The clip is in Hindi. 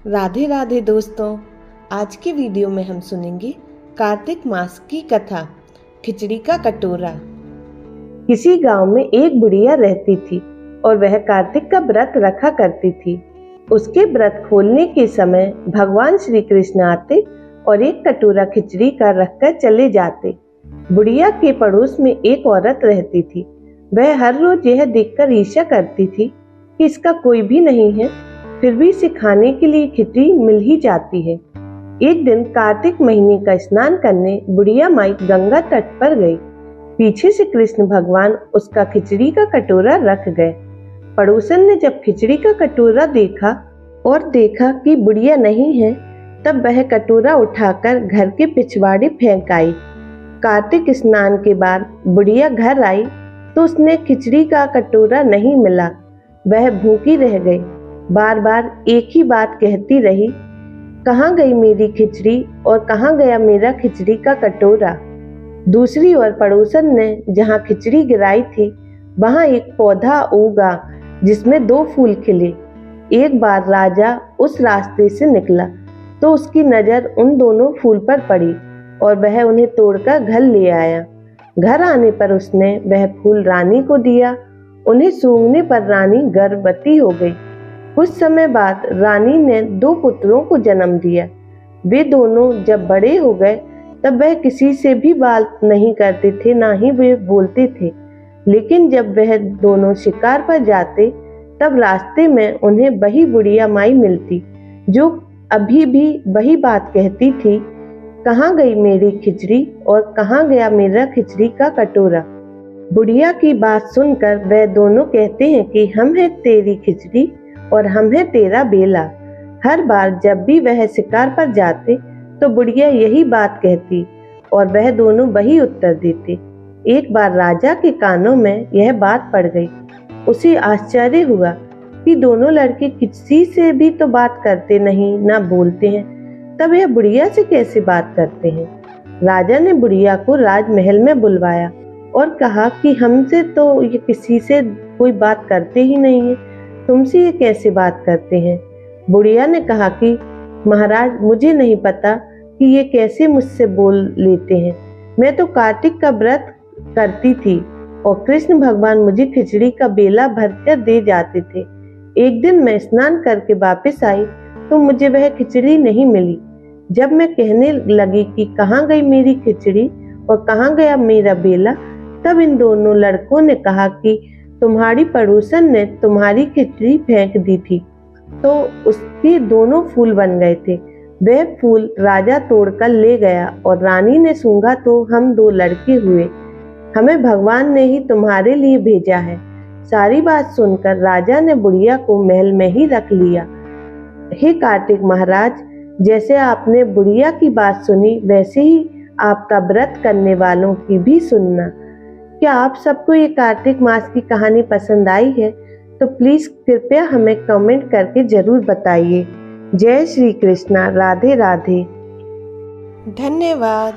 राधे राधे दोस्तों, आज के वीडियो में हम सुनेंगे कार्तिक मास की कथा, खिचड़ी का कटोरा। किसी गांव में एक बुढ़िया रहती थी और वह कार्तिक का व्रत रखा करती थी। उसके व्रत खोलने के समय भगवान श्री कृष्ण आते और एक कटोरा खिचड़ी का रखकर चले जाते। बुढ़िया के पड़ोस में एक औरत रहती थी। वह हर रोज यह देखकर ईर्ष्या करती थी कि इसका कोई भी नहीं है, फिर भी इसे खाने के लिए खिचड़ी मिल ही जाती है। एक दिन कार्तिक महीने का स्नान करने बुढ़िया माई गंगा तट पर गई। पीछे से कृष्ण भगवान उसका खिचड़ी का कटोरा रख गए। पड़ोसन ने जब खिचड़ी का कटोरा देखा और देखा कि बुढ़िया नहीं है, तब वह कटोरा उठाकर घर के पिछवाड़े फेंक आई। कार्तिक स्नान के बाद बुढ़िया घर आई तो उसने खिचड़ी का कटोरा नहीं मिला। वह भूखी रह गई। बार बार एक ही बात कहती रही, कहाँ गई मेरी खिचड़ी और कहाँ गया मेरा खिचड़ी का कटोरा। दूसरी ओर पड़ोसन ने जहाँ खिचड़ी गिराई थी वहाँ एक पौधा उगा जिसमें 2 फूल खिले। एक बार राजा उस रास्ते से निकला तो उसकी नजर उन दोनों फूल पर पड़ी और वह उन्हें तोड़कर घर ले आया। घर आने पर उसने वह फूल रानी को दिया। उन्हें सूंघने पर रानी गर्भवती हो गई। कुछ समय बाद रानी ने 2 पुत्रों को जन्म दिया। वे दोनों जब बड़े हो गए तब वह किसी से भी बात नहीं करते थे, ना ही वे बोलते थे। लेकिन जब वह दोनों शिकार पर जाते तब रास्ते में उन्हें वही बुढ़िया माई मिलती जो अभी भी वही बात कहती थी, कहाँ गई मेरी खिचड़ी और कहाँ गया मेरा खिचड़ी का कटोरा। बुढ़िया की बात सुनकर वह दोनों कहते हैं कि हम हैं तेरी खिचड़ी और हम है तेरा बेला। हर बार जब भी वह शिकार पर जाते तो बुढ़िया यही बात कहती और वह दोनों वही उत्तर देते। एक बार राजा के कानों में यह बात पड़ गई। उसे आश्चर्य हुआ कि दोनों लड़के किसी से भी तो बात करते नहीं, ना बोलते हैं, तब यह बुढ़िया से कैसे बात करते हैं। राजा ने बुढ़िया को राजमहल में बुलवाया और कहा कि हमसे तो ये किसी से कोई बात करते ही नहीं है, तुमसे ये कैसे बात करते हैं। बुढ़िया ने कहा कि महाराज, मुझे नहीं पता कि ये कैसे मुझसे बोल लेते हैं। मैं तो कार्तिक का व्रत करती थी और कृष्ण भगवान मुझे खिचड़ी का बेला भरकर दे जाते थे। एक दिन मैं स्नान करके वापस आई तो मुझे वह खिचड़ी नहीं मिली। जब मैं कहने लगी कि कहाँ गई मेरी खिचड़ी और कहाँ गया मेरा बेला, तब इन दोनों लड़कों ने कहा कि तुम्हारी पड़ोसन ने तुम्हारी खिचड़ी फेंक दी थी तो उसके 2 फूल बन गए थे। वह फूल राजा तोड़कर ले गया और रानी ने सूंघा तो हम 2 लड़के हुए। हमें भगवान ने ही तुम्हारे लिए भेजा है। सारी बात सुनकर राजा ने बुढ़िया को महल में ही रख लिया। हे कार्तिक महाराज, जैसे आपने बुढ़िया की बात सुनी वैसे ही आपका व्रत करने वालों की भी सुनना। क्या आप सबको ये कार्तिक मास की कहानी पसंद आई है तो प्लीज कृपया हमें कमेंट करके जरूर बताइए। जय श्री कृष्णा, राधे राधे। धन्यवाद।